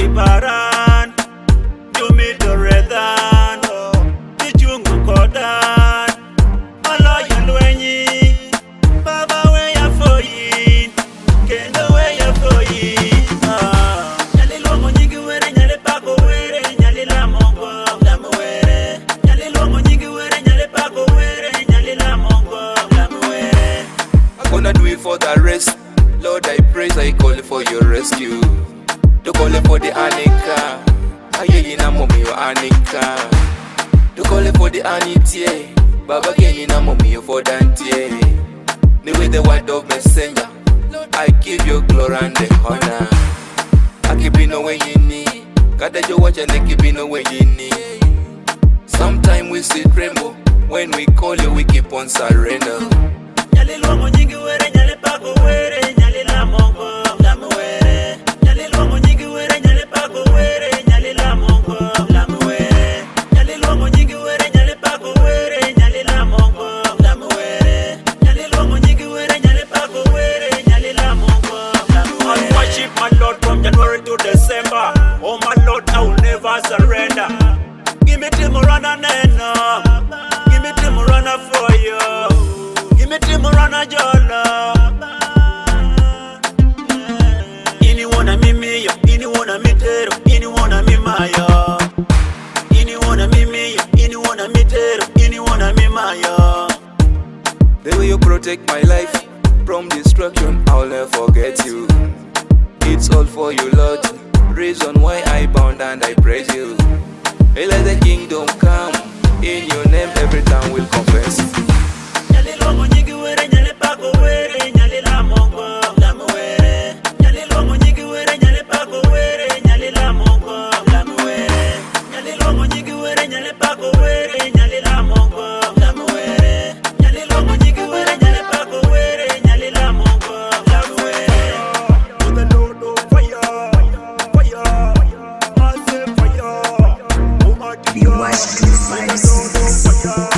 kiparan Jumi doredan Tichungu kodan Alo yalwenyi Baba we ya foyin Kendo we ya foyin Nyali luongo nyingi were nyale pako were Nyali la mongo lamu were Nyali luongo nyingi were nyale pako were Nyali la mongo lamu were I'm gonna do it for the rest. Lord, I praise, I call for your rescue. To call for the Anika. Aye na momi yo Anika. To call for the Anitie. Baba Kenny na momi yo for Dantie. Me with the word of messenger. I give you glory and the honor. I keep in away you need. God that you watch and I keep in away you need. Sometime we see tremble. When we call you, we keep on surrender. Nyali luongo nyingi were nyale pako were Nyali la mongo lamu were Nyali luongo nyingi were nyale pako were Nyali la mongo lamu were Nyali luongo nyingi were nyale pako were Nyali la mongo lamu were Nyali luongo nyingi were nyale pako were Nyali la mongo lamu were I worship my Lord from January to December. Oh my Lord, I will never surrender. Give me till Morana Nena. Give me till Morana for you. Give me till Morana Jola. Ini wana mimi yo, ini wana mitero, ini wana mimayo. Ini wana mimi yo, ini wana mitero, ini wana mimayo. The way you protect my life from destruction, I'll never forget you. It's all for you, Lord. Reason why I bound and I praise you. Hey, let the kingdom come. In your name, every tongue will confess. Nyali luongo nyingi were nyale pako were Nyali la mongo lamu were Nyali luongo nyingi were nyale pako were Nyali la mongo lamu were Nyali luongo nyingi were nyale pako were Nyali la mongo lamu were Nyali luongo nyingi were nyale pako were Nyali la mongo lamu were To the Lord of fire, fire, I say fire. Oh my God, Be wisely, fire.